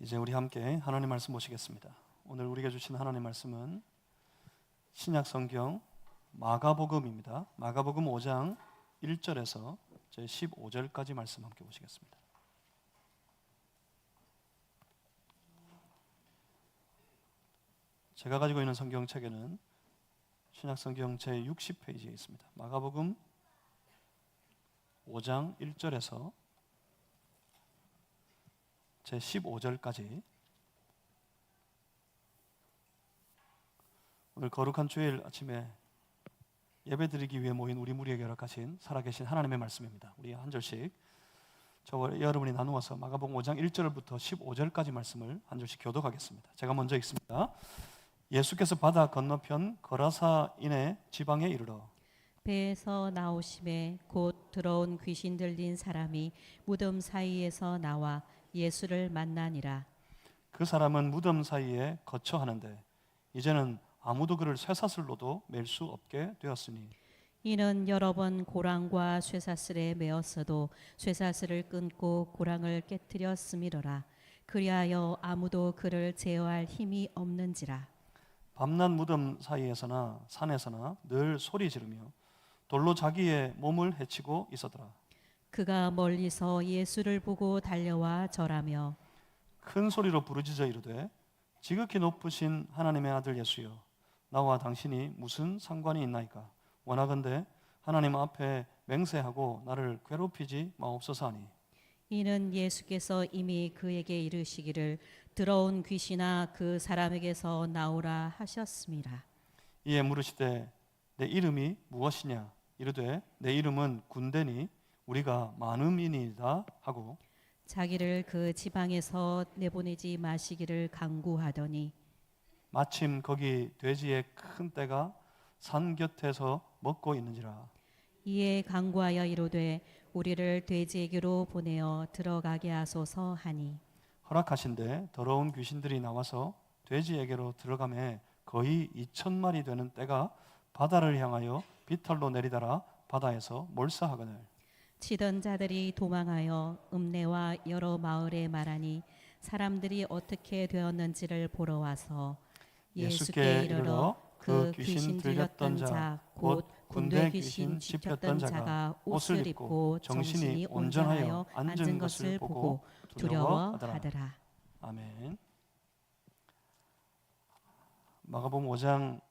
이제 우리 함께 하나님 말씀 보시겠습니다. 오늘 우리에게 주신 하나님 말씀은 신약 성경 마가복음입니다. 마가복음 5장 1절에서 제 15절까지 말씀 함께 보시겠습니다. 제가 가지고 있는 성경책에는 신약 성경 제 60페이지에 있습니다. 마가복음 5장 1절에서 제 15절까지 오늘 거룩한 주일 아침에 예배드리기 위해 모인 우리 무리에게 허락하신 살아계신 하나님의 말씀입니다. 우리 한 절씩 저와 여러분이 나누어서 마가복음 5장 1절부터 15절까지 말씀을 한 절씩 교독하겠습니다. 제가 먼저 읽습니다. 예수께서 바다 건너편 거라사인의 지방에 이르러 배에서 나오심에 곧 들어온 귀신 들린 사람이 무덤 사이에서 나와 예수를 만나니라. 그 사람은 무덤 사이에 거처하는데 이제는 아무도 그를 쇠사슬로도 맬 수 없게 되었으니 이는 여러 번 고랑과 쇠사슬에 매었어도 쇠사슬을 끊고 고랑을 깨뜨렸음이로라. 그리하여 아무도 그를 제어할 힘이 없는지라. 밤낮 무덤 사이에서나 산에서나 늘 소리 지르며 돌로 자기의 몸을 해치고 있었더라. 그가 멀리서 예수를 보고 달려와 절하며 큰 소리로 부르짖어 이르되 지극히 높으신 하나님의 아들 예수여 나와 당신이 무슨 상관이 있나이까. 원하건대 하나님 앞에 맹세하고 나를 괴롭히지 마옵소서 하니 이는 예수께서 이미 그에게 이르시기를 들어온 귀신아 그 사람에게서 나오라 하셨습니다. 이에 물으시되 내 이름이 무엇이냐. 이르되 내 이름은 군대니 우리가 많음이니이다 하고 자기를 그 지방에서 내보내지 마시기를 강구하더니 마침 거기 돼지의 큰 떼가 산 곁에서 먹고 있는지라. 이에 강구하여 이르되 우리를 돼지에게로 보내어 들어가게 하소서 하니 허락하신대 더러운 귀신들이 나와서 돼지에게로 들어가매 거의 2,000마리 되는 떼가 바다를 향하여 비탈로 내리다라 바다에서 몰사하거늘 치던 자들이 도망하여 읍내와 여러 마을에 말하니 사람들이 어떻게 되었는지를 보러 와서 예수께 이르러 그 귀신 들렸던 자 곧 군대 귀신 짚혔던 자가 옷을 입고 정신이 온전하여 앉은 것을 보고 두려워하더라. 아멘. 마가복음 5장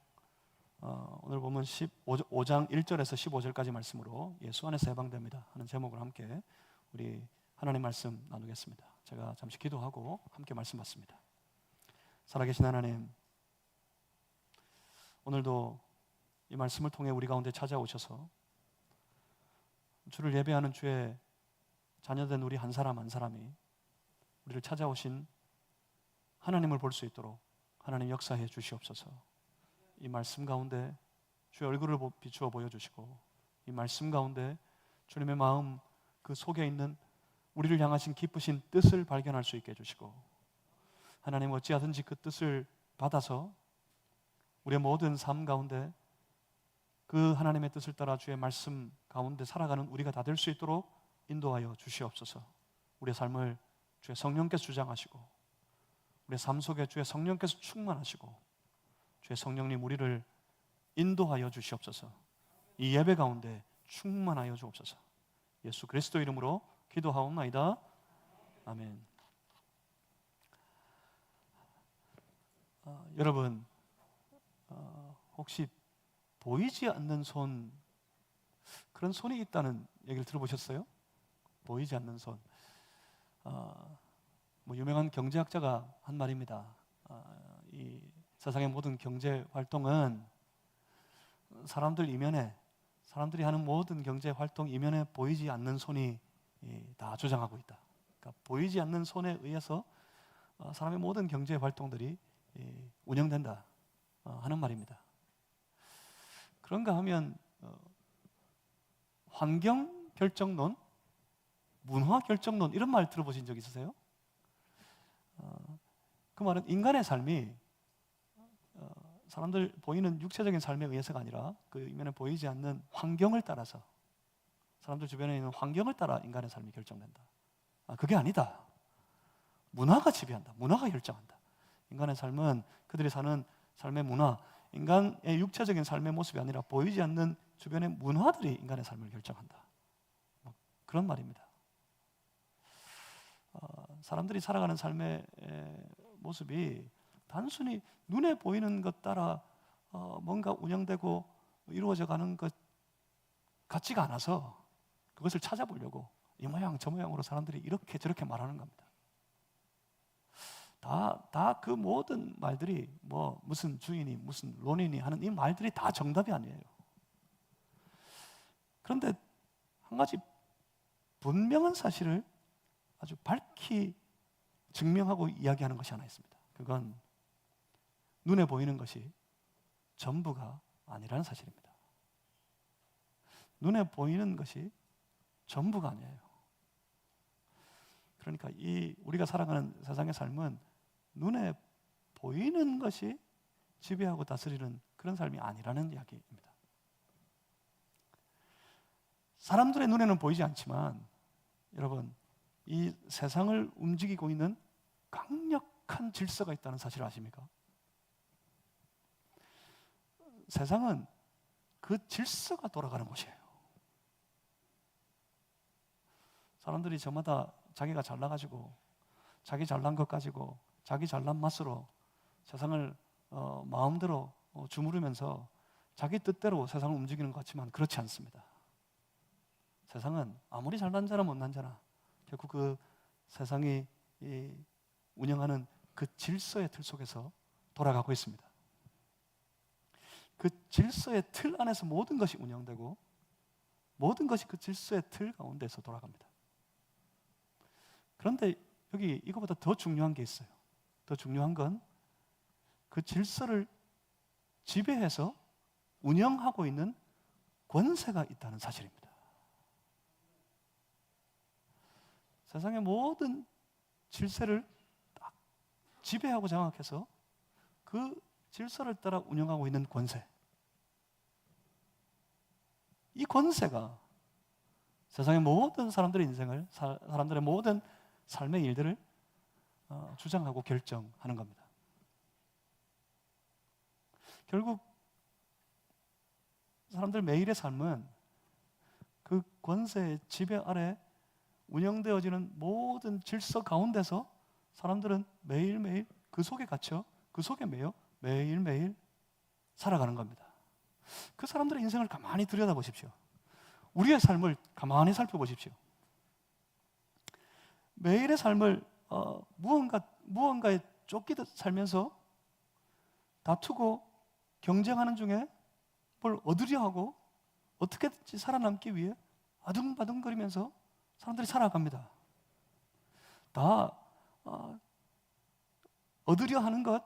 오늘 보면 5장 1절에서 15절까지 말씀으로 예수 안에서 해방됩니다 하는 제목을 함께 우리 하나님 말씀 나누겠습니다. 제가 잠시 기도하고 함께 말씀 받습니다. 살아계신 하나님, 오늘도 이 말씀을 통해 우리 가운데 찾아오셔서 주를 예배하는 주의 자녀된 우리 한 사람 한 사람이 우리를 찾아오신 하나님을 볼 수 있도록 하나님 역사해 주시옵소서. 이 말씀 가운데 주의 얼굴을 비추어 보여주시고 이 말씀 가운데 주님의 마음 그 속에 있는 우리를 향하신 기쁘신 뜻을 발견할 수 있게 해주시고 하나님 어찌하든지 그 뜻을 받아서 우리의 모든 삶 가운데 그 하나님의 뜻을 따라 주의 말씀 가운데 살아가는 우리가 다 될 수 있도록 인도하여 주시옵소서. 우리의 삶을 주의 성령께서 주장하시고 우리의 삶 속에 주의 성령께서 충만하시고 주의 성령님 우리를 인도하여 주시옵소서. 이 예배 가운데 충만하여 주옵소서. 예수 그리스도 이름으로 기도하옵나이다. 아멘. 여러분 혹시 보이지 않는 손, 그런 손이 있다는 얘기를 들어보셨어요? 보이지 않는 손. 유명한 경제학자가 한 말입니다. 이 세상의 모든 경제 활동은 사람들이 하는 모든 경제 활동 이면에 보이지 않는 손이 다 조장하고 있다. 그러니까 보이지 않는 손에 의해서 사람의 모든 경제 활동들이 운영된다 하는 말입니다. 그런가 하면 환경 결정론, 문화 결정론 이런 말 들어보신 적 있으세요? 그 말은 인간의 삶이 사람들 보이는 육체적인 삶에 의해서가 아니라 그 이면에 보이지 않는 환경을 따라서 사람들 주변에 있는 환경을 따라 인간의 삶이 결정된다. 그게 아니다. 문화가 지배한다. 문화가 결정한다. 인간의 삶은 그들이 사는 삶의 문화, 인간의 육체적인 삶의 모습이 아니라 보이지 않는 주변의 문화들이 인간의 삶을 결정한다. 그런 말입니다. 사람들이 살아가는 삶의 모습이 단순히 눈에 보이는 것 따라 뭔가 운영되고 이루어져 가는 것 같지가 않아서 그것을 찾아보려고 이 모양 저 모양으로 사람들이 이렇게 저렇게 말하는 겁니다. 다 그 모든 말들이 뭐 무슨 주인이 무슨 론인이 하는 이 말들이 다 정답이 아니에요. 그런데 한 가지 분명한 사실을 아주 밝히 증명하고 이야기하는 것이 하나 있습니다. 그건 눈에 보이는 것이 전부가 아니라는 사실입니다. 눈에 보이는 것이 전부가 아니에요. 그러니까 우리가 살아가는 세상의 삶은 눈에 보이는 것이 지배하고 다스리는 그런 삶이 아니라는 이야기입니다. 사람들의 눈에는 보이지 않지만 여러분, 이 세상을 움직이고 있는 강력한 질서가 있다는 사실을 아십니까? 세상은 그 질서가 돌아가는 곳이에요. 사람들이 저마다 자기가 잘나가지고 자기 잘난 것 가지고 자기 잘난 맛으로 세상을 마음대로 주무르면서 자기 뜻대로 세상을 움직이는 것 같지만 그렇지 않습니다. 세상은 아무리 잘난 자나 못난 자나 결국 그 세상이 운영하는 그 질서의 틀 속에서 돌아가고 있습니다. 그 질서의 틀 안에서 모든 것이 운영되고 모든 것이 그 질서의 틀 가운데서 돌아갑니다. 그런데 여기 이거보다 더 중요한 게 있어요. 더 중요한 건 그 질서를 지배해서 운영하고 있는 권세가 있다는 사실입니다. 세상의 모든 질서를 딱 지배하고 장악해서 그 질서를 따라 운영하고 있는 권세. 이 권세가 세상의 모든 사람들의 인생을, 사람들의 모든 삶의 일들을 주장하고 결정하는 겁니다. 결국 사람들 매일의 삶은 그 권세의 지배 아래 운영되어지는 모든 질서 가운데서 사람들은 매일매일 그 속에 갇혀 그 속에 매여 매일매일 살아가는 겁니다. 그 사람들의 인생을 가만히 들여다보십시오. 우리의 삶을 가만히 살펴보십시오. 매일의 삶을 무언가에 쫓기듯 살면서 다투고 경쟁하는 중에 뭘 얻으려 하고 어떻게든지 살아남기 위해 아둥바둥거리면서 사람들이 살아갑니다. 다 얻으려 하는 것,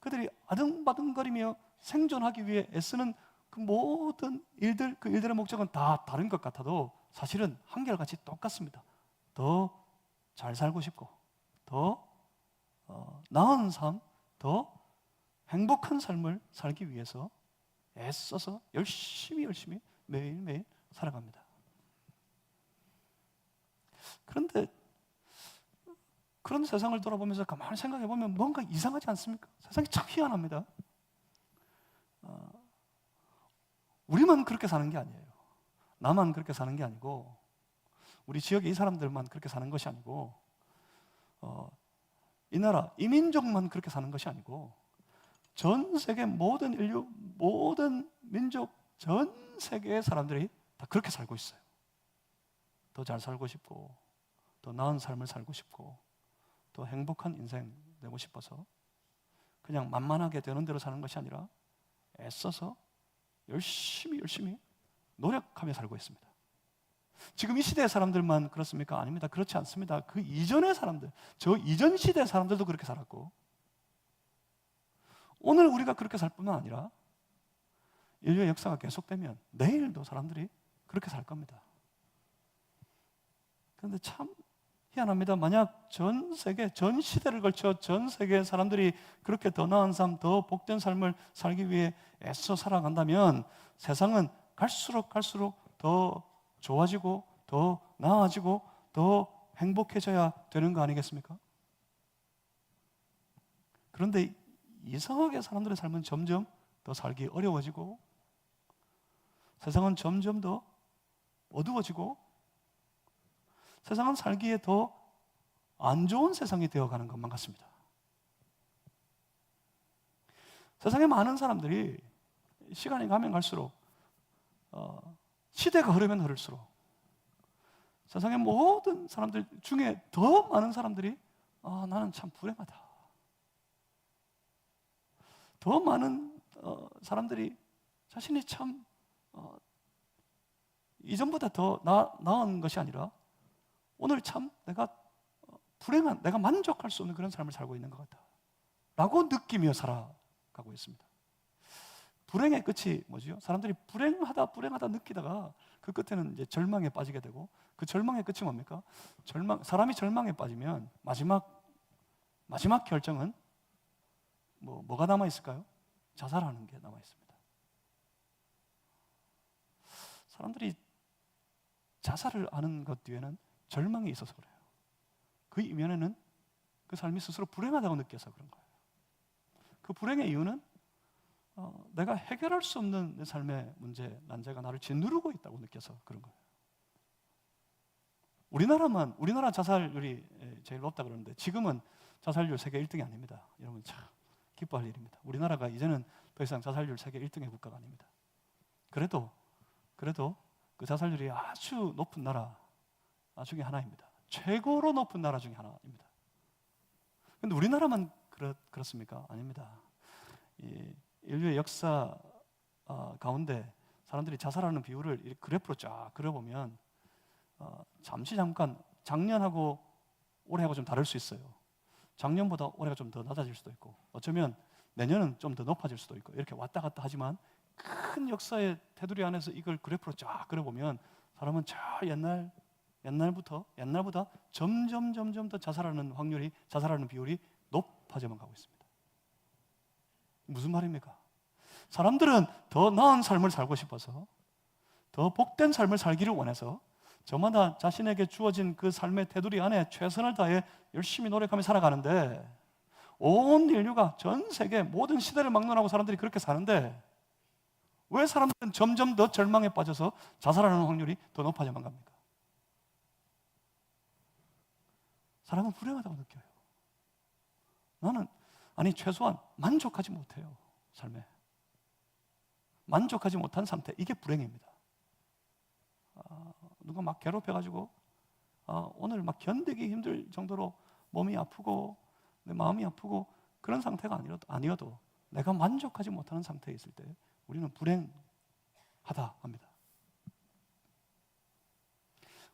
그들이 아둥바둥거리며 생존하기 위해 애쓰는 그 모든 일들, 그 일들의 목적은 다 다른 것 같아도 사실은 한결같이 똑같습니다. 더 잘 살고 싶고, 더 나은 삶, 더 행복한 삶을 살기 위해서 애써서 열심히 매일매일 살아갑니다. 그런데 그런 세상을 돌아보면서 가만히 생각해 보면 뭔가 이상하지 않습니까? 세상이 참 희한합니다. 우리만 그렇게 사는 게 아니에요. 나만 그렇게 사는 게 아니고 우리 지역의 이 사람들만 그렇게 사는 것이 아니고 이 나라, 이 민족만 그렇게 사는 것이 아니고 전 세계 모든 인류, 모든 민족, 전 세계의 사람들이 다 그렇게 살고 있어요. 더 잘 살고 싶고 더 나은 삶을 살고 싶고 더 행복한 인생 되고 싶어서 그냥 만만하게 되는 대로 사는 것이 아니라 애써서 열심히 노력하며 살고 있습니다. 지금 이 시대의 사람들만 그렇습니까? 아닙니다. 그렇지 않습니다. 그 이전의 사람들, 저 이전 시대의 사람들도 그렇게 살았고 오늘 우리가 그렇게 살 뿐만 아니라 인류의 역사가 계속되면 내일도 사람들이 그렇게 살 겁니다. 그런데 참 희한합니다. 만약 전 세계, 전 시대를 걸쳐 전 세계의 사람들이 그렇게 더 나은 삶, 더 복된 삶을 살기 위해 애써 살아간다면 세상은 갈수록 더 좋아지고 더 나아지고 더 행복해져야 되는 거 아니겠습니까? 그런데 이상하게 사람들의 삶은 점점 더 살기 어려워지고 세상은 점점 더 어두워지고 세상은 살기에 더 안 좋은 세상이 되어가는 것만 같습니다. 세상에 많은 사람들이 시간이 가면 갈수록 시대가 흐르면 흐를수록 세상의 모든 사람들 중에 더 많은 사람들이 나는 참 불행하다. 더 많은 사람들이 자신이 참 이전보다 더 나은 것이 아니라 오늘 참 내가 불행한, 내가 만족할 수 없는 그런 삶을 살고 있는 것 같다 라고 느끼며 살아가고 있습니다. 불행의 끝이 뭐지요? 사람들이 불행하다 느끼다가 그 끝에는 이제 절망에 빠지게 되고 그 절망의 끝이 뭡니까? 사람이 절망에 빠지면 마지막 결정은 뭐가 남아 있을까요? 자살하는 게 남아 있습니다. 사람들이 자살을 하는 것 뒤에는 절망이 있어서 그래요. 그 이면에는 그 삶이 스스로 불행하다고 느껴서 그런 거예요. 그 불행의 이유는 내가 해결할 수 없는 내 삶의 문제, 난제가 나를 짓누르고 있다고 느껴서 그런 거예요. 우리나라 자살률이 제일 높다 그러는데 지금은 자살률 세계 1등이 아닙니다. 여러분 참 기뻐할 일입니다. 우리나라가 이제는 더 이상 자살률 세계 1등의 국가가 아닙니다. 그래도 그 자살률이 아주 높은 나라 중에 하나입니다. 최고로 높은 나라 중에 하나입니다. 그런데 우리나라만 그렇습니까? 아닙니다. 이 인류의 역사 가운데 사람들이 자살하는 비율을 이 그래프로 쫙 그려보면 잠깐 작년하고 올해하고 좀 다를 수 있어요. 작년보다 올해가 좀 더 낮아질 수도 있고 어쩌면 내년은 좀 더 높아질 수도 있고 이렇게 왔다 갔다 하지만 큰 역사의 테두리 안에서 이걸 그래프로 쫙 그려보면 사람은 저 옛날보다 점점 더 자살하는 비율이 높아져만 가고 있습니다. 무슨 말입니까? 사람들은 더 나은 삶을 살고 싶어서 더 복된 삶을 살기를 원해서 저마다 자신에게 주어진 그 삶의 테두리 안에 최선을 다해 열심히 노력하며 살아가는데 온 인류가 전 세계 모든 시대를 막론하고 사람들이 그렇게 사는데 왜 사람들은 점점 더 절망에 빠져서 자살하는 확률이 더 높아져만 갑니까? 사람은 불행하다고 느껴요. 나는 최소한 만족하지 못해요. 삶에 만족하지 못한 상태, 이게 불행입니다. 누가 막 괴롭혀가지고 오늘 막 견디기 힘들 정도로 몸이 아프고 내 마음이 아프고 그런 상태가 아니어도 내가 만족하지 못하는 상태에 있을 때 우리는 불행하다 합니다.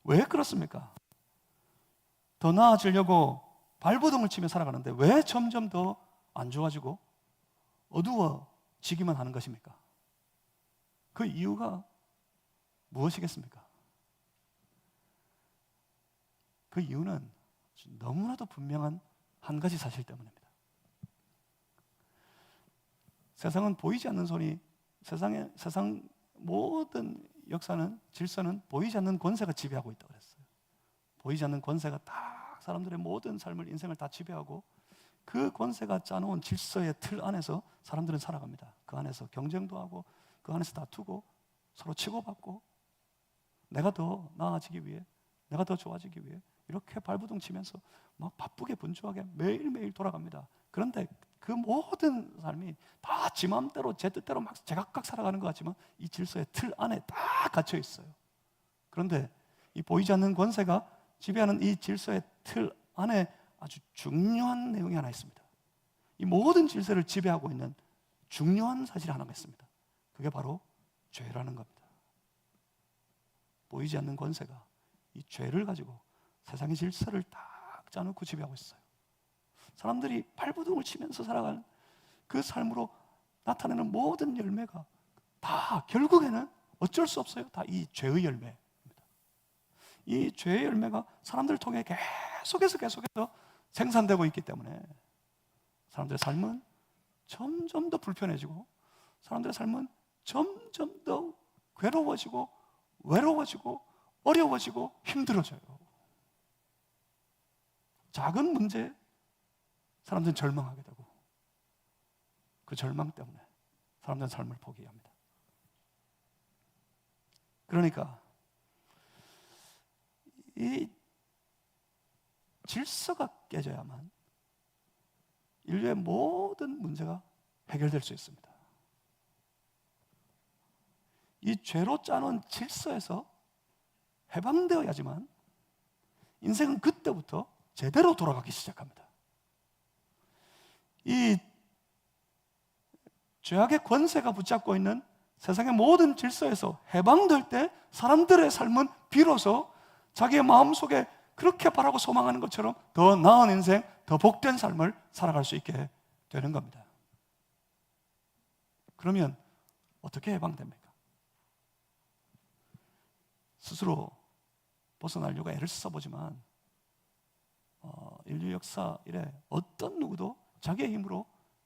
왜 그렇습니까? 더 나아지려고 발버둥을 치며 살아가는데 왜 점점 더 안 좋아지고 어두워지기만 하는 것입니까? 그 이유가 무엇이겠습니까? 그 이유는 너무나도 분명한 한 가지 사실 때문입니다. 세상은 보이지 않는 손이 세상 모든 역사는 질서는 보이지 않는 권세가 지배하고 있다고 그랬어요. 보이지 않는 권세가 다 사람들의 모든 삶을 인생을 다 지배하고 그 권세가 짜놓은 질서의 틀 안에서 사람들은 살아갑니다. 그 안에서 경쟁도 하고 그 안에서 다투고 서로 치고받고 내가 더 나아지기 위해 내가 더 좋아지기 위해 이렇게 발버둥 치면서 막 바쁘게 분주하게 매일매일 돌아갑니다. 그런데 그 모든 삶이 다 지 마음대로 제 뜻대로 막 제각각 살아가는 것 같지만 이 질서의 틀 안에 다 갇혀 있어요. 그런데 이 보이지 않는 권세가 지배하는 이 질서의 틀 안에 아주 중요한 내용이 하나 있습니다. 이 모든 질서를 지배하고 있는 중요한 사실이 하나가 있습니다. 그게 바로 죄라는 겁니다. 보이지 않는 권세가 이 죄를 가지고 세상의 질서를 딱 짜놓고 지배하고 있어요. 사람들이 발버둥을 치면서 살아가는 그 삶으로 나타내는 모든 열매가 다 결국에는 어쩔 수 없어요. 다 이 죄의 열매입니다. 이 죄의 열매가 사람들을 통해 계속해서 생산되고 있기 때문에 사람들의 삶은 점점 더 불편해지고 사람들의 삶은 점점 더 괴로워지고 외로워지고 어려워지고 힘들어져요. 작은 문제에 사람들은 절망하게 되고 그 절망 때문에 사람들은 삶을 포기합니다. 그러니까 이 질서가 깨져야만 인류의 모든 문제가 해결될 수 있습니다. 이 죄로 짜놓은 질서에서 해방되어야지만 인생은 그때부터 제대로 돌아가기 시작합니다. 이 죄악의 권세가 붙잡고 있는 세상의 모든 질서에서 해방될 때 사람들의 삶은 비로소 자기의 마음속에 그렇게 바라고 소망하는 것처럼 더 나은 인생, 더 복된 삶을 살아갈 수 있게 되는 겁니다. 그러면 어떻게 해방됩니까? 스스로 벗어나려고 애를 써보지만 인류 역사 이래 어떤 누구도 자기의 힘으로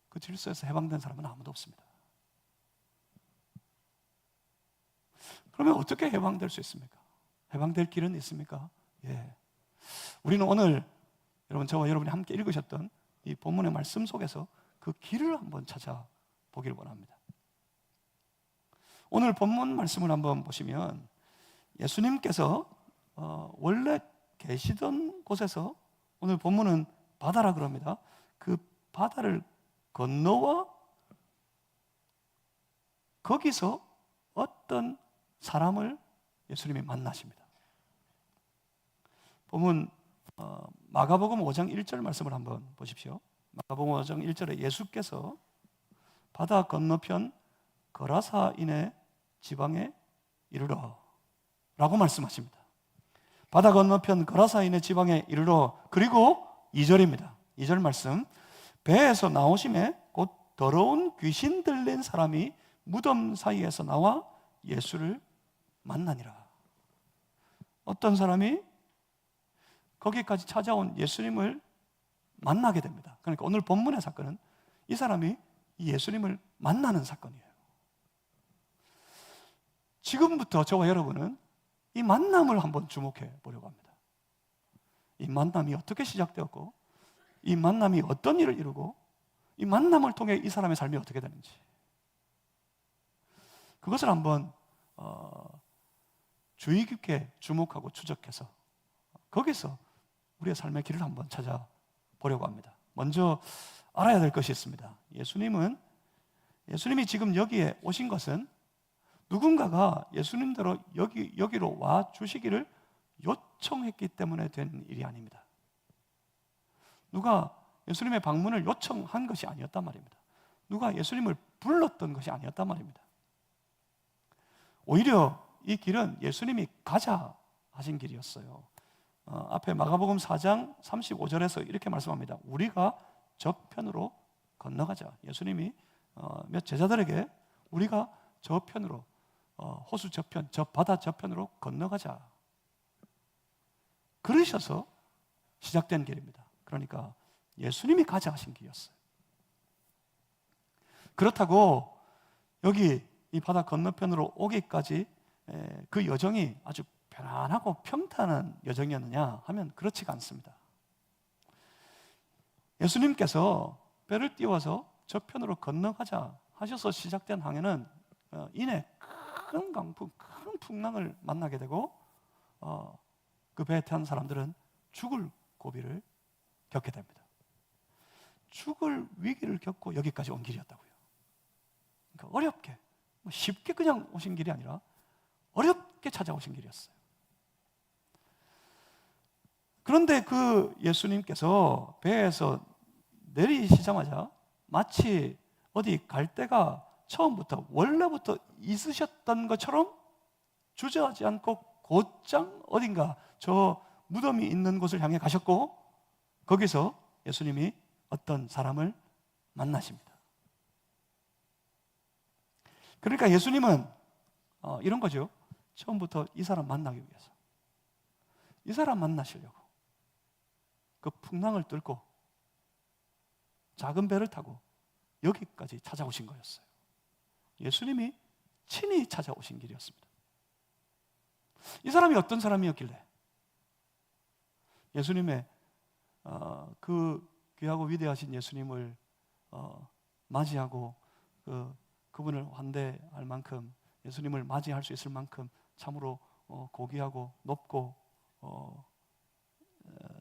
그 질서에서 해방된 사람은 아무도 없습니다. 그러면 어떻게 해방될 수 있습니까? 해방될 길은 있습니까? 예. 우리는 오늘 여러분, 저와 여러분이 함께 읽으셨던 이 본문의 말씀 속에서 그 길을 한번 찾아보길 원합니다. 오늘 본문 말씀을 한번 보시면 예수님께서 원래 계시던 곳에서, 오늘 본문은 바다라 그럽니다. 그 바다를 건너와 거기서 어떤 사람을 예수님이 만나십니다. 본문 마가복음 5장 1절 말씀을 한번 보십시오. 마가복음 5장 1절에 예수께서 바다 건너편 거라사인의 지방에 이르러 라고 말씀하십니다. 바다 건너편 거라사인의 지방에 이르러, 그리고 2절입니다. 2절 말씀, 배에서 나오심에 곧 더러운 귀신 들린 사람이 무덤 사이에서 나와 예수를 만나니라. 어떤 사람이 거기까지 찾아온 예수님을 만나게 됩니다. 그러니까 오늘 본문의 사건은 이 사람이 이 예수님을 만나는 사건이에요. 지금부터 저와 여러분은 이 만남을 한번 주목해 보려고 합니다. 이 만남이 어떻게 시작되었고, 이 만남이 어떤 일을 이루고, 이 만남을 통해 이 사람의 삶이 어떻게 되는지, 그것을 한번 주의 깊게 주목하고 추적해서 거기서 우리의 삶의 길을 한번 찾아보려고 합니다. 먼저 알아야 될 것이 있습니다. 예수님이 지금 여기에 오신 것은 누군가가 예수님대로 여기로 와 주시기를 요청했기 때문에 된 일이 아닙니다. 누가 예수님의 방문을 요청한 것이 아니었단 말입니다. 누가 예수님을 불렀던 것이 아니었단 말입니다. 오히려 이 길은 예수님이 가자 하신 길이었어요. 앞에 마가복음 4장 35절에서 이렇게 말씀합니다. 우리가 저편으로 건너가자. 예수님이 몇 제자들에게 우리가 저편으로, 호수 저편, 저 바다 저편으로 건너가자, 그러셔서 시작된 길입니다. 그러니까 예수님이 가자 하신 길이었어요. 그렇다고 여기 이 바다 건너편으로 오기까지 그 여정이 아주 편안하고 평탄한 여정이었느냐 하면 그렇지가 않습니다. 예수님께서 배를 띄워서 저편으로 건너가자 하셔서 시작된 항해는 이내 큰 강풍, 큰 풍랑을 만나게 되고 그 배에 탄 사람들은 죽을 고비를 겪게 됩니다. 죽을 위기를 겪고 여기까지 온 길이었다고요. 그러니까 어렵게, 쉽게 그냥 오신 길이 아니라 어렵게 찾아오신 길이었어요. 그런데 그 예수님께서 배에서 내리시자마자 마치 어디 갈 데가 처음부터 원래부터 있으셨던 것처럼 주저하지 않고 곧장 어딘가 저 무덤이 있는 곳을 향해 가셨고, 거기서 예수님이 어떤 사람을 만나십니다. 그러니까 예수님은 이런 거죠. 처음부터 이 사람 만나기 위해서, 이 사람 만나시려고 그 풍랑을 뚫고 작은 배를 타고 여기까지 찾아오신 거였어요. 예수님이 친히 찾아오신 길이었습니다. 이 사람이 어떤 사람이었길래 예수님의 그 귀하고 위대하신 예수님을 맞이하고 그분을 환대할 만큼, 예수님을 맞이할 수 있을 만큼 참으로 고귀하고 높고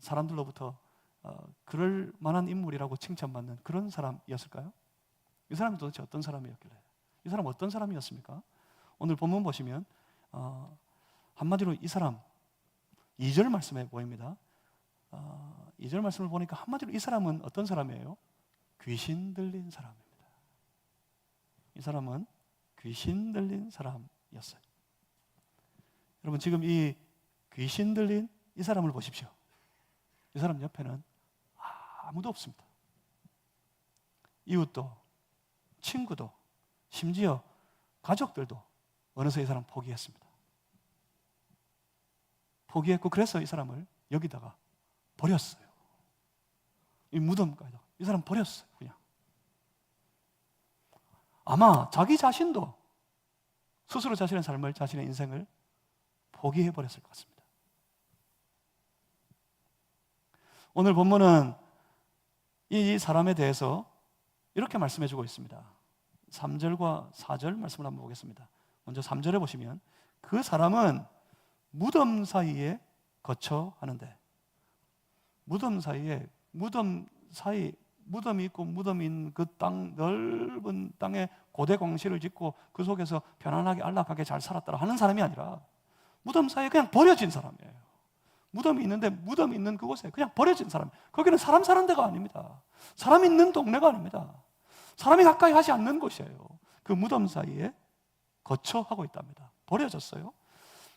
사람들로부터 그럴 만한 인물이라고 칭찬받는 그런 사람이었을까요? 이 사람이 도대체 어떤 사람이었길래? 이 사람 어떤 사람이었습니까? 오늘 본문 보시면 한마디로 이 사람 2절 말씀에 보입니다. 2절 말씀을 보니까 한마디로 이 사람은 어떤 사람이에요? 귀신 들린 사람입니다. 이 사람은 귀신 들린 사람이었어요. 여러분, 지금 이 귀신 들린 이 사람을 보십시오. 이 사람 옆에는 아무도 없습니다. 이웃도, 친구도, 심지어 가족들도 어느새 이 사람 포기했습니다. 포기했고, 그래서 이 사람을 여기다가 버렸어요. 이 무덤가에다가 이 사람 버렸어요. 그냥 아마 자기 자신도 스스로 자신의 삶을, 자신의 인생을 포기해버렸을 것 같습니다. 오늘 본문은 이 사람에 대해서 이렇게 말씀해주고 있습니다. 3절과 4절 말씀을 한번 보겠습니다. 먼저 3절에 보시면 그 사람은 무덤 사이에 거처 하는데, 무덤 사이에, 무덤이 있고 무덤이 있는 그 땅, 넓은 땅에 고대 공실을 짓고 그 속에서 편안하게 안락하게 잘 살았더라 하는 사람이 아니라 무덤 사이에 그냥 버려진 사람이에요. 무덤이 있는데 무덤이 있는 그곳에 그냥 버려진 사람. 거기는 사람 사는 데가 아닙니다. 사람 있는 동네가 아닙니다. 사람이 가까이 하지 않는 곳이에요. 그 무덤 사이에 거처하고 있답니다. 버려졌어요.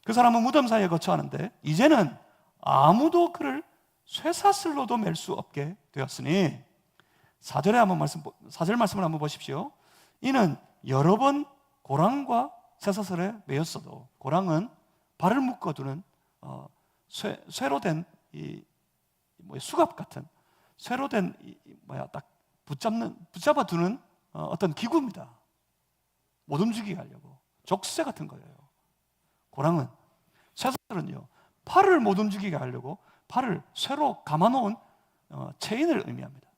그 사람은 무덤 사이에 거처하는데 이제는 아무도 그를 쇠사슬로도 맬 수 없게 되었으니 4절 말씀을 한번 보십시오. 이는 여러 번 고랑과 쇠사슬에 매였어도, 고랑은 발을 묶어두는 쇠로 된 수갑 같은 쇠로 된 딱 붙잡아두는 어떤 기구입니다. 못 움직이게 하려고. 족쇄 같은 거예요. 고랑은. 쇠사슬은요, 팔을 못 움직이게 하려고 팔을 쇠로 감아놓은 체인을 의미합니다.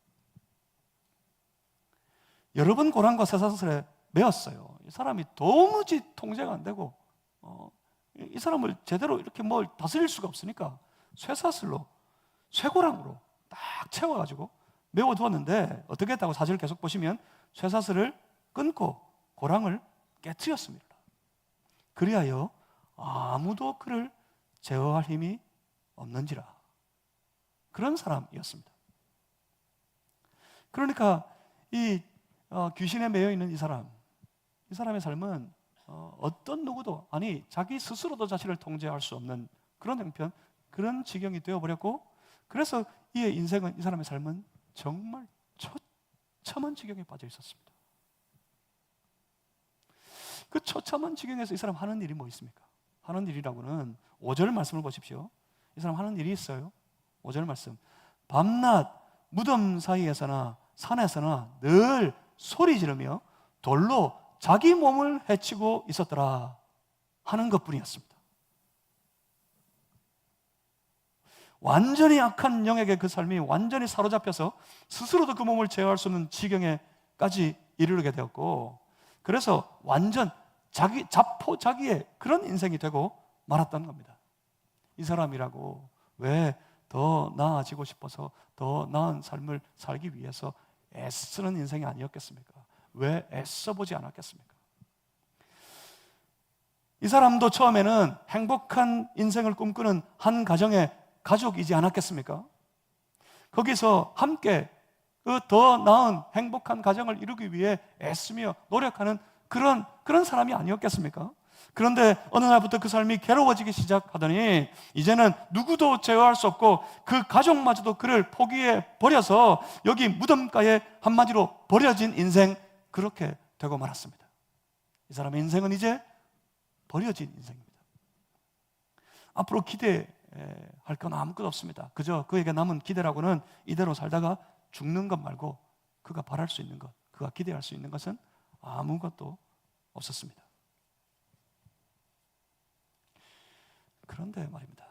여러 번 고랑과 쇠사슬에 매었어요. 이 사람이 도무지 통제가 안 되고 이 사람을 제대로 이렇게 뭘 다스릴 수가 없으니까 쇠사슬로, 쇠고랑으로 딱 채워가지고 메워두었는데 어떻게 했다고 4절 계속 보시면 쇠사슬을 끊고 고랑을 깨트렸습니다. 그리하여 아무도 그를 제어할 힘이 없는지라. 그런 사람이었습니다. 그러니까 이 귀신에 매여 있는 이 사람의 삶은 어떤 누구도, 아니 자기 스스로도 자신을 통제할 수 없는 그런 형편, 그런 지경이 되어버렸고, 그래서 이의 인생은, 이 사람의 삶은 정말 처참한 지경에 빠져 있었습니다. 그 처참한 지경에서 이 사람 하는 일이 뭐 있습니까? 하는 일이라고는 5절 말씀을 보십시오. 이 사람 하는 일이 있어요. 5절 말씀. 밤낮 무덤 사이에서나 산에서나 늘 소리 지르며 돌로 자기 몸을 해치고 있었더라 하는 것뿐이었습니다. 완전히 악한 영에게 그 삶이 완전히 사로잡혀서 스스로도 그 몸을 제어할 수 없는 지경에까지 이르게 되었고, 그래서 완전 자포자기의 그런 인생이 되고 말았다는 겁니다. 이 사람이라고 왜 더 나아지고 싶어서 더 나은 삶을 살기 위해서 애쓰는 인생이 아니었겠습니까? 왜 애써보지 않았겠습니까? 이 사람도 처음에는 행복한 인생을 꿈꾸는 한 가정의 가족이지 않았겠습니까? 거기서 함께 그 더 나은 행복한 가정을 이루기 위해 애쓰며 노력하는 그런 사람이 아니었겠습니까? 그런데 어느 날부터 그 삶이 괴로워지기 시작하더니 이제는 누구도 제어할 수 없고 그 가족마저도 그를 포기해 버려서 여기 무덤가에 한마디로 버려진 인생, 그렇게 되고 말았습니다. 이 사람의 인생은 이제 버려진 인생입니다. 앞으로 기대할 건 아무것도 없습니다. 그저 그에게 남은 기대라고는 이대로 살다가 죽는 것 말고 그가 바랄 수 있는 것, 그가 기대할 수 있는 것은 아무것도 없었습니다. 그런데 말입니다,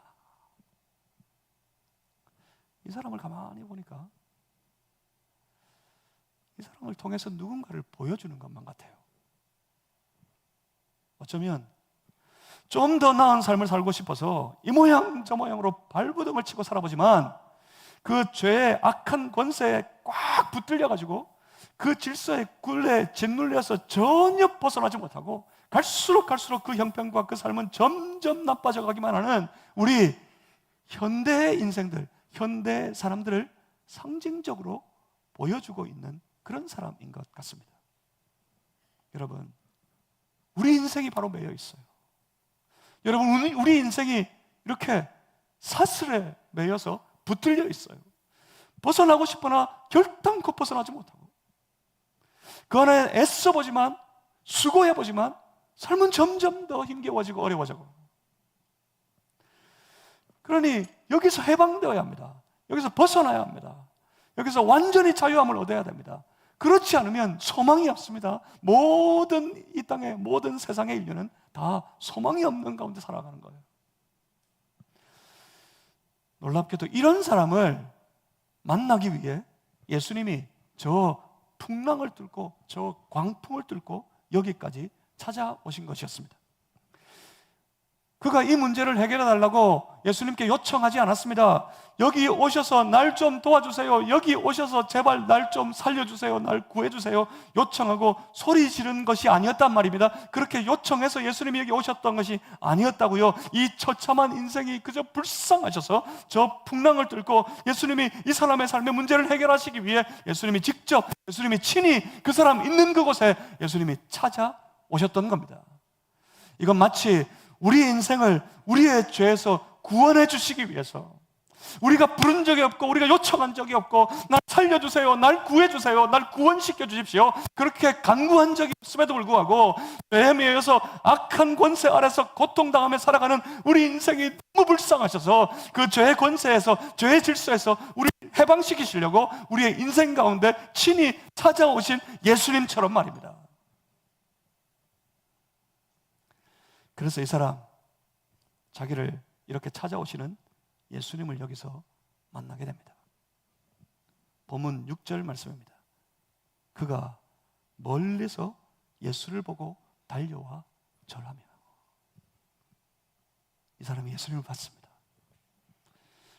이 사람을 가만히 보니까 이 사람을 통해서 누군가를 보여주는 것만 같아요. 어쩌면 좀 더 나은 삶을 살고 싶어서 이 모양 저 모양으로 발버둥을 치고 살아보지만 그 죄의 악한 권세에 꽉 붙들려가지고 그 질서의 굴레에 짓눌려서 전혀 벗어나지 못하고 갈수록 그 형편과 그 삶은 점점 나빠져 가기만 하는 우리 현대의 인생들, 현대 사람들을 상징적으로 보여주고 있는 그런 사람인 것 같습니다. 여러분, 우리 인생이 바로 매여 있어요. 여러분, 우리 인생이 이렇게 사슬에 매여서 붙들려 있어요. 벗어나고 싶으나 결단코 벗어나지 못하고 그 안에 애써보지만, 수고해보지만 삶은 점점 더 힘겨워지고 어려워지고, 그러니 여기서 해방되어야 합니다. 여기서 벗어나야 합니다. 여기서 완전히 자유함을 얻어야 됩니다. 그렇지 않으면 소망이 없습니다. 모든 이 땅의 모든 세상의 인류는 다 소망이 없는 가운데 살아가는 거예요. 놀랍게도 이런 사람을 만나기 위해 예수님이 저 풍랑을 뚫고 저 광풍을 뚫고 여기까지 찾아오신 것이었습니다. 그가 이 문제를 해결해 달라고 예수님께 요청하지 않았습니다. 여기 오셔서 날 좀 도와주세요. 여기 오셔서 제발 날 좀 살려주세요. 날 구해주세요. 요청하고 소리 지른 것이 아니었단 말입니다. 그렇게 요청해서 예수님이 여기 오셨던 것이 아니었다고요. 이 처참한 인생이 그저 불쌍하셔서 저 풍랑을 뚫고 예수님이 이 사람의 삶의 문제를 해결하시기 위해 예수님이 직접, 예수님이 친히 그 사람 있는 그곳에 예수님이 찾아오셨던 겁니다. 이건 마치 우리의 인생을 우리의 죄에서 구원해 주시기 위해서, 우리가 부른 적이 없고 우리가 요청한 적이 없고 날 살려주세요, 날 구해주세요, 날 구원시켜 주십시오, 그렇게 간구한 적이 없음에도 불구하고 죄에 매여서 악한 권세 아래서 고통당하며 살아가는 우리 인생이 너무 불쌍하셔서 그 죄의 권세에서, 죄의 질서에서 우리 해방시키시려고 우리의 인생 가운데 친히 찾아오신 예수님처럼 말입니다. 그래서 이 사람, 자기를 이렇게 찾아오시는 예수님을 여기서 만나게 됩니다. 본문 6절 말씀입니다. 그가 멀리서 예수를 보고 달려와 절하며. 이 사람이 예수님을 봤습니다.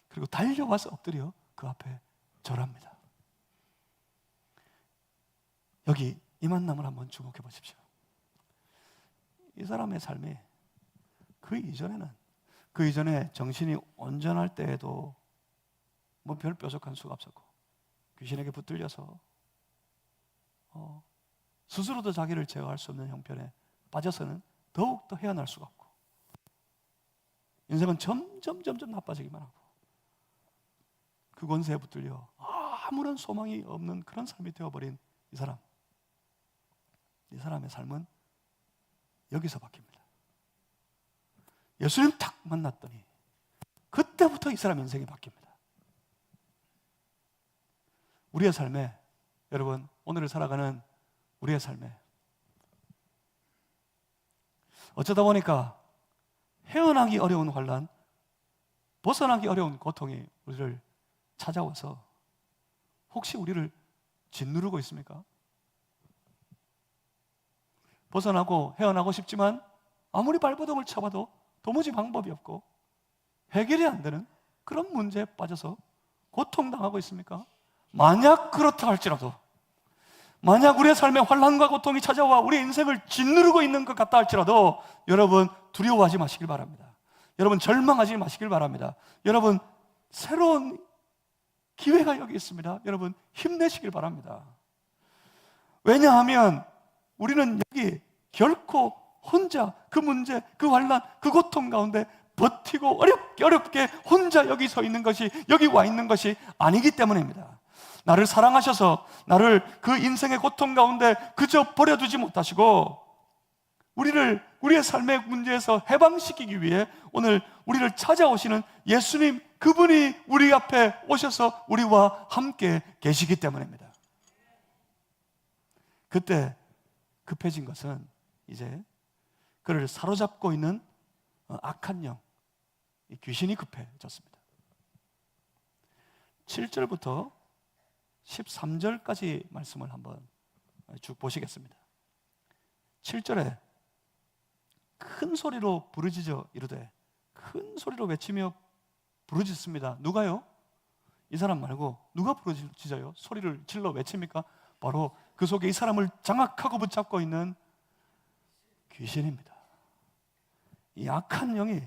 그리고 달려와서 엎드려 그 앞에 절합니다. 여기 이 만남을 한번 주목해 보십시오. 이 사람의 삶이 그 이전에 정신이 온전할 때에도 뭐 별 뾰족한 수가 없었고, 귀신에게 붙들려서 스스로도 자기를 제어할 수 없는 형편에 빠져서는 더욱더 헤어날 수가 없고, 인생은 점점 나빠지기만 하고 그 권세에 붙들려 아무런 소망이 없는 그런 삶이 되어버린 이 사람의 삶은 여기서 바뀝니다. 예수님 딱 만났더니 그때부터 이 사람 인생이 바뀝니다. 우리의 삶에, 여러분, 오늘을 살아가는 우리의 삶에 어쩌다 보니까 헤어나기 어려운 환난, 벗어나기 어려운 고통이 우리를 찾아와서 혹시 우리를 짓누르고 있습니까? 벗어나고 헤어나고 싶지만 아무리 발버둥을 쳐봐도 도무지 방법이 없고 해결이 안 되는 그런 문제에 빠져서 고통당하고 있습니까? 만약 그렇다 할지라도, 만약 우리의 삶에 환난과 고통이 찾아와 우리의 인생을 짓누르고 있는 것 같다 할지라도 여러분 두려워하지 마시길 바랍니다. 여러분 절망하지 마시길 바랍니다. 여러분 새로운 기회가 여기 있습니다. 여러분 힘내시길 바랍니다. 왜냐하면 우리는 여기 결코 혼자 그 문제, 그 환난, 그 고통 가운데 버티고 어렵게 혼자 여기 서 있는 것이, 여기 와 있는 것이 아니기 때문입니다. 나를 사랑하셔서 나를 그 인생의 고통 가운데 그저 버려두지 못하시고 우리의 삶의 문제에서 해방시키기 위해 오늘 우리를 찾아오시는 예수님, 그분이 우리 앞에 오셔서 우리와 함께 계시기 때문입니다. 그때 급해진 것은 이제 그를 사로잡고 있는 악한 영, 귀신이 급해졌습니다. 7절부터 13절까지 말씀을 한번 쭉 보시겠습니다. 7절에 큰 소리로 부르짖어 이르되, 큰 소리로 외치며 부르짖습니다. 누가요? 이 사람 말고 누가 부르짖어요? 소리를 질러 외칩니까? 바로 그 속에 이 사람을 장악하고 붙잡고 있는 귀신입니다. 이 악한 영이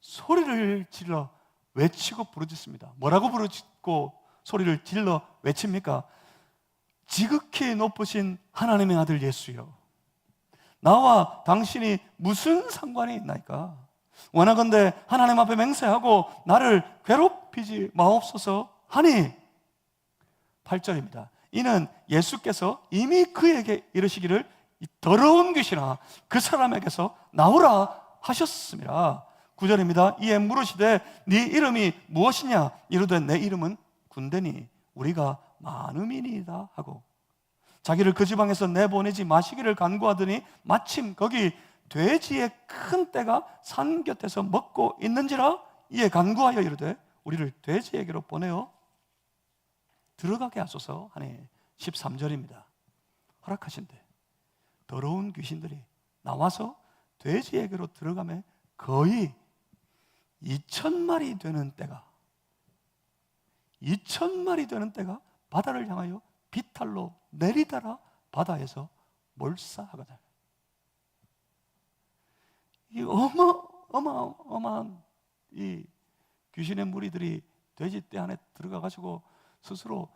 소리를 질러 외치고 부르짖습니다. 뭐라고 부르짖고 소리를 질러 외칩니까? 지극히 높으신 하나님의 아들 예수여, 나와 당신이 무슨 상관이 있나이까? 원하건대 하나님 앞에 맹세하고 나를 괴롭히지 마옵소서 하니, 8절입니다. 이는 예수께서 이미 그에게 이르시기를 이 더러운 귀신아 그 사람에게서 나오라 하셨습니다. 9절입니다. 이에 물으시되 네 이름이 무엇이냐? 이르되 내 이름은 군대니 우리가 많음이니이다 하고, 자기를 그 지방에서 내보내지 마시기를 간구하더니 마침 거기 돼지의 큰 떼가 산 곁에서 먹고 있는지라. 이에 간구하여 이르되 우리를 돼지에게로 보내어 들어가게 하소서 하니, 13절입니다. 허락하신대 더러운 귀신들이 나와서 돼지에게로 들어가매 거의 2,000마리 되는 떼가, 2,000마리 되는 떼가 바다를 향하여 비탈로 내리다라 바다에서 몰사하거든. 이 어마어마한 이 귀신의 무리들이 돼지떼 안에 들어가 가지고 스스로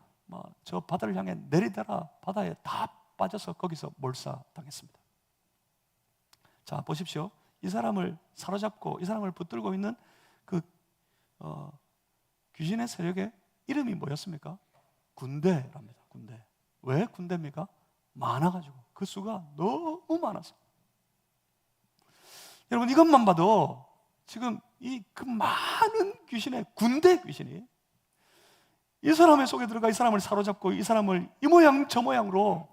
저 바다를 향해 내리다라 바다에 다 빠져서 거기서 몰사당했습니다. 자, 보십시오. 이 사람을 사로잡고 이 사람을 붙들고 있는 그 귀신의 세력의 이름이 뭐였습니까? 군대랍니다. 군대. 왜 군대입니까? 많아가지고, 그 수가 너무 많아서. 여러분, 이것만 봐도 지금 이 그 많은 귀신의 군대 귀신이 이 사람의 속에 들어가 이 사람을 사로잡고 이 사람을 이 모양 저 모양으로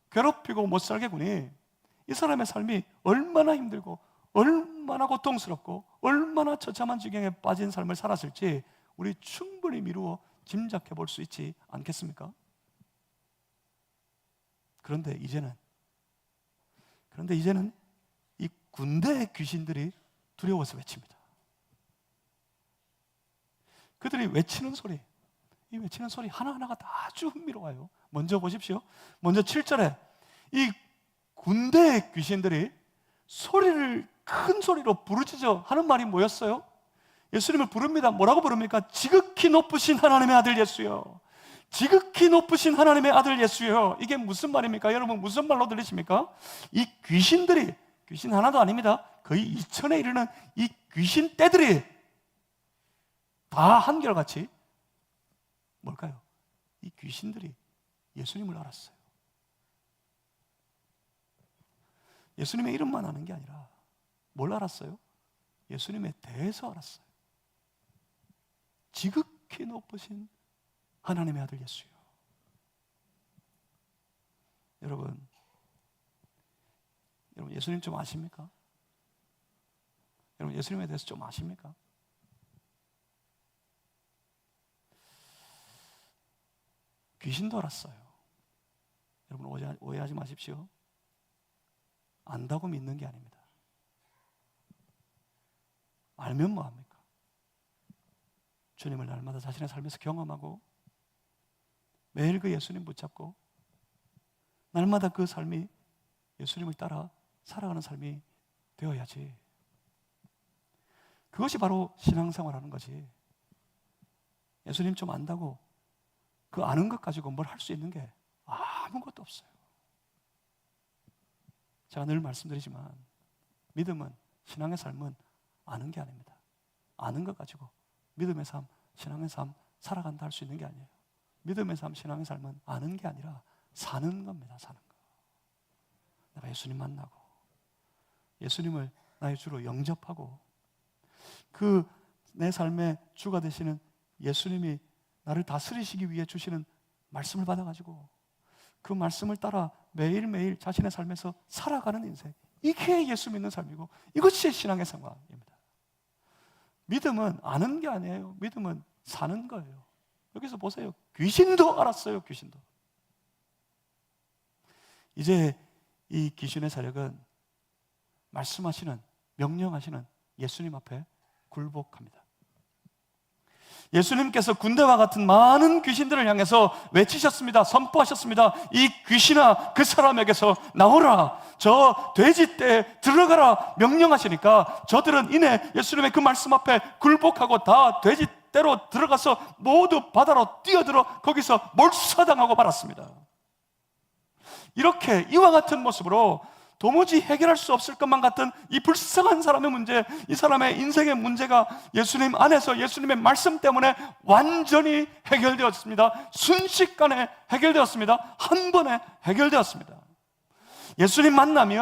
괴롭히고 못 살게 구니, 이 사람의 삶이 얼마나 힘들고 얼마나 고통스럽고 얼마나 처참한 지경에 빠진 삶을 살았을지 우리 충분히 미루어 짐작해 볼 수 있지 않겠습니까? 그런데 이제는 이 군대의 귀신들이 두려워서 외칩니다. 그들이 외치는 소리, 이 외치는 소리 하나하나가 다 아주 흥미로워요. 먼저 보십시오. 먼저 7절에 이 군대의 귀신들이 큰 소리로 부르짖어 하는 말이 뭐였어요? 예수님을 부릅니다. 뭐라고 부릅니까? 지극히 높으신 하나님의 아들 예수여, 지극히 높으신 하나님의 아들 예수여. 이게 무슨 말입니까? 여러분, 무슨 말로 들리십니까? 이 귀신들이, 귀신 하나도 아닙니다. 거의 2,000에 이르는 이 귀신 떼들이 다 한결같이 뭘까요? 이 귀신들이 예수님을 알았어요. 예수님의 이름만 아는 게 아니라 뭘 알았어요? 예수님에 대해서 알았어요. 지극히 높으신 하나님의 아들 예수요. 여러분 예수님 좀 아십니까? 여러분 예수님에 대해서 좀 아십니까? 귀신도 알았어요. 여러분 오해하지 마십시오. 안다고 믿는 게 아닙니다. 알면 뭐합니까? 주님을 날마다 자신의 삶에서 경험하고 매일 그 예수님 붙잡고 날마다 그 삶이 예수님을 따라 살아가는 삶이 되어야지. 그것이 바로 신앙생활하는 거지. 예수님 좀 안다고 그 아는 것 가지고 뭘 할 수 있는 게 아무것도 없어요. 제가 늘 말씀드리지만 믿음은, 신앙의 삶은 아는 게 아닙니다. 아는 것 가지고 믿음의 삶, 신앙의 삶 살아간다 할 수 있는 게 아니에요. 믿음의 삶, 신앙의 삶은 아는 게 아니라 사는 겁니다. 사는 거. 내가 예수님 만나고 예수님을 나의 주로 영접하고 그 내 삶의 주가 되시는 예수님이 나를 다스리시기 위해 주시는 말씀을 받아가지고 그 말씀을 따라 매일매일 자신의 삶에서 살아가는 인생, 이게 예수 믿는 삶이고 이것이 신앙의 생활입니다. 믿음은 아는 게 아니에요. 믿음은 사는 거예요. 여기서 보세요. 귀신도 알았어요. 귀신도. 이제 이 귀신의 세력은 말씀하시는, 명령하시는 예수님 앞에 굴복합니다. 예수님께서 군대와 같은 많은 귀신들을 향해서 외치셨습니다. 선포하셨습니다. 이 귀신아, 그 사람에게서 나오라. 저 돼지떼에 들어가라. 명령하시니까 저들은 이내 예수님의 그 말씀 앞에 굴복하고 다 돼지떼로 들어가서 모두 바다로 뛰어들어 거기서 몰수당하고 말았습니다. 이렇게 이와 같은 모습으로 도무지 해결할 수 없을 것만 같은 이 불쌍한 사람의 문제, 이 사람의 인생의 문제가 예수님 안에서 예수님의 말씀 때문에 완전히 해결되었습니다. 순식간에 해결되었습니다. 한 번에 해결되었습니다. 예수님 만난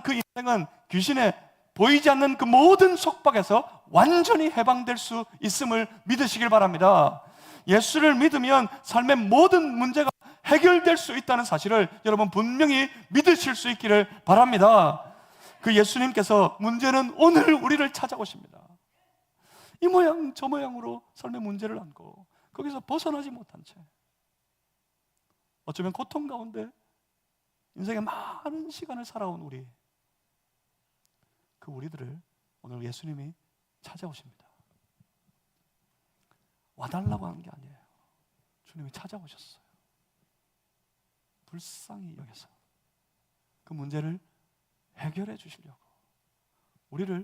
그 인생은 귀신의 보이지 않는 그 모든 속박에서 완전히 해방될 수 있음을 믿으시길 바랍니다. 예수를 믿으면 삶의 모든 문제가 해결될 수 있다는 사실을 여러분 분명히 믿으실 수 있기를 바랍니다. 그 예수님께서 문제는 오늘 우리를 찾아오십니다. 이 모양 저 모양으로 삶의 문제를 안고 거기서 벗어나지 못한 채 어쩌면 고통 가운데 인생의 많은 시간을 살아온 우리들을 오늘 예수님이 찾아오십니다. 와달라고 하는 게 아니에요. 주님이 찾아오셨어요. 불쌍히 여겨서 그 문제를 해결해 주시려고, 우리를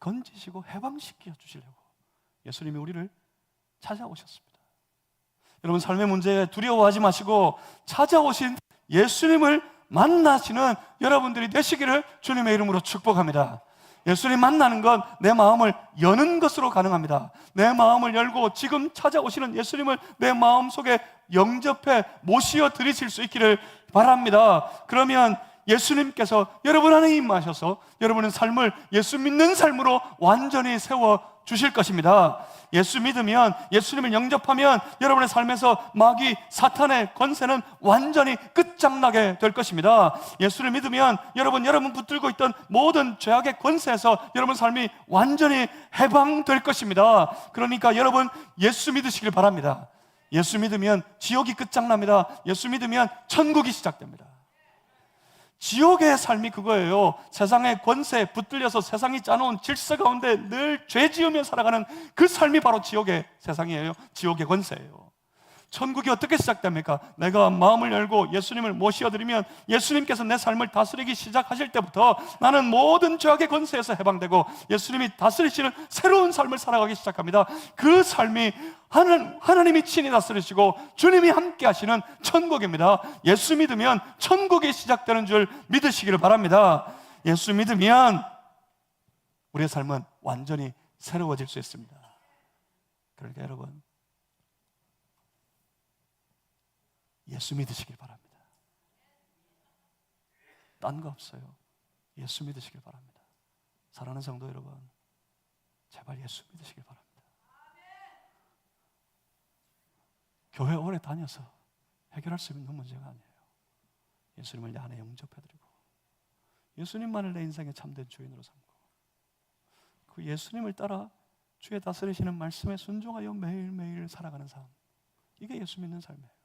건지시고 해방시켜 주시려고 예수님이 우리를 찾아오셨습니다. 여러분, 삶의 문제에 두려워하지 마시고 찾아오신 예수님을 만나시는 여러분들이 되시기를 주님의 이름으로 축복합니다. 예수님 만나는 건 내 마음을 여는 것으로 가능합니다. 내 마음을 열고 지금 찾아오시는 예수님을 내 마음속에 영접해 모시어 드리실 수 있기를 바랍니다. 그러면 예수님께서 여러분 안에 임하셔서 여러분의 삶을 예수 믿는 삶으로 완전히 세워 주실 것입니다. 예수 믿으면, 예수님을 영접하면 여러분의 삶에서 마귀, 사탄의 권세는 완전히 끝장나게 될 것입니다. 예수를 믿으면 여러분 붙들고 있던 모든 죄악의 권세에서 여러분 삶이 완전히 해방될 것입니다. 그러니까 여러분 예수 믿으시길 바랍니다. 예수 믿으면 지옥이 끝장납니다. 예수 믿으면 천국이 시작됩니다. 지옥의 삶이 그거예요. 세상의 권세에 붙들려서 세상이 짜놓은 질서 가운데 늘 죄 지으며 살아가는 그 삶이 바로 지옥의 세상이에요. 지옥의 권세예요. 천국이 어떻게 시작됩니까? 내가 마음을 열고 예수님을 모시어드리면 예수님께서 내 삶을 다스리기 시작하실 때부터 나는 모든 죄악의 권세에서 해방되고 예수님이 다스리시는 새로운 삶을 살아가기 시작합니다. 그 삶이 하나님이 친히 다스리시고 주님이 함께 하시는 천국입니다. 예수 믿으면 천국이 시작되는 줄 믿으시기를 바랍니다. 예수 믿으면 우리의 삶은 완전히 새로워질 수 있습니다. 그러니까 여러분 예수 믿으시길 바랍니다. 딴 거 없어요. 예수 믿으시길 바랍니다. 사랑하는 성도 여러분, 제발 예수 믿으시길 바랍니다. 교회 오래 다녀서 해결할 수 있는 문제가 아니에요. 예수님을 내 안에 영접해드리고 예수님만을 내 인생의 참된 주인으로 삼고 그 예수님을 따라 주의 다스리시는 말씀에 순종하여 매일매일 살아가는 삶, 이게 예수 믿는 삶이에요.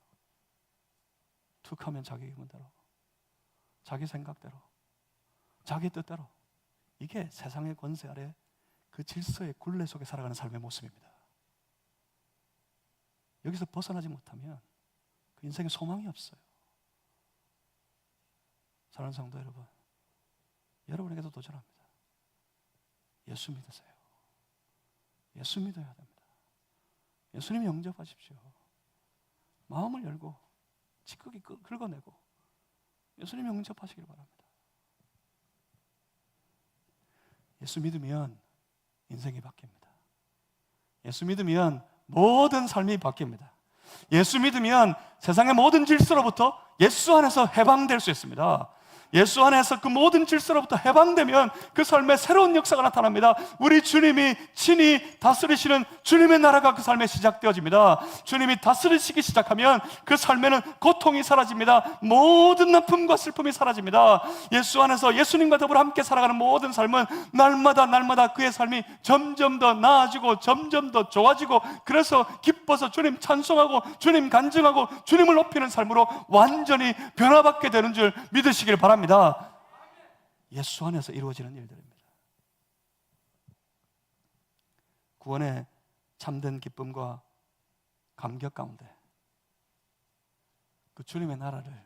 툭하면 자기 기분대로, 자기 생각대로, 자기 뜻대로, 이게 세상의 권세 아래 그 질서의 굴레 속에 살아가는 삶의 모습입니다. 여기서 벗어나지 못하면 그 인생에 소망이 없어요. 사랑하는 성도 여러분, 여러분에게도 도전합니다. 예수 믿으세요. 예수 믿어야 됩니다. 예수님 영접하십시오. 마음을 열고 지극히 긁어내고 예수님 영접하시길 바랍니다. 예수 믿으면 인생이 바뀝니다. 예수 믿으면 모든 삶이 바뀝니다. 예수 믿으면 세상의 모든 질서로부터 예수 안에서 해방될 수 있습니다. 예수 안에서 그 모든 질서로부터 해방되면 그 삶에 새로운 역사가 나타납니다. 우리 주님이 친히 다스리시는 주님의 나라가 그 삶에 시작되어집니다. 주님이 다스리시기 시작하면 그 삶에는 고통이 사라집니다. 모든 아픔과 슬픔이 사라집니다. 예수 안에서 예수님과 더불어 함께 살아가는 모든 삶은 날마다 그의 삶이 점점 더 나아지고 점점 더 좋아지고, 그래서 기뻐서 주님 찬송하고 주님 간증하고 주님을 높이는 삶으로 완전히 변화받게 되는 줄 믿으시길 바랍니다. 예수 안에서 이루어지는 일들입니다. 구원의 참된 기쁨과 감격 가운데 그 주님의 나라를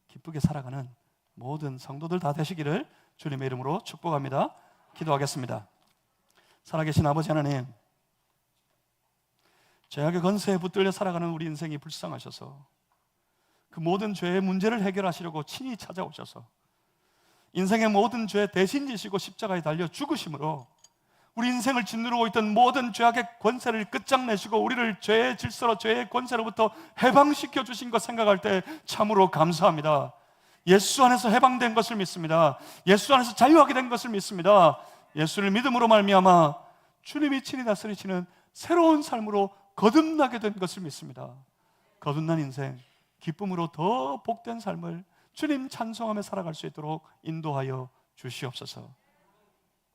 기쁘게 살아가는 모든 성도들 다 되시기를 주님의 이름으로 축복합니다. 기도하겠습니다. 살아계신 아버지 하나님, 죄악의 권세에 붙들려 살아가는 우리 인생이 불쌍하셔서 그 모든 죄의 문제를 해결하시려고 친히 찾아오셔서 인생의 모든 죄 대신 지시고 십자가에 달려 죽으심으로 우리 인생을 짓누르고 있던 모든 죄악의 권세를 끝장내시고 우리를 죄의 질서로 죄의 권세로부터 해방시켜 주신 것 생각할 때 참으로 감사합니다. 예수 안에서 해방된 것을 믿습니다. 예수 안에서 자유하게 된 것을 믿습니다. 예수를 믿음으로 말미암아 주님이 친히 다스리시는 새로운 삶으로 거듭나게 된 것을 믿습니다. 거듭난 인생, 기쁨으로 더 복된 삶을 주님 찬송하며 살아갈 수 있도록 인도하여 주시옵소서.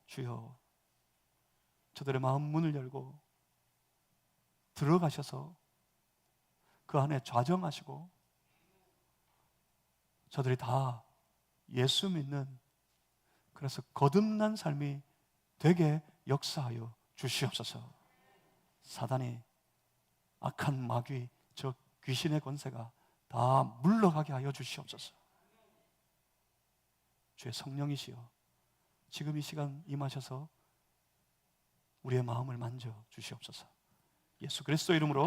주여, 저들의 마음 문을 열고 들어가셔서 그 안에 좌정하시고 저들이 다 예수 믿는, 그래서 거듭난 삶이 되게 역사하여 주시옵소서. 사단이, 악한 마귀, 저 귀신의 권세가 다 물러가게 하여 주시옵소서. 주의 성령이시여, 지금 이 시간 임하셔서 우리의 마음을 만져 주시옵소서. 예수 그리스도 이름으로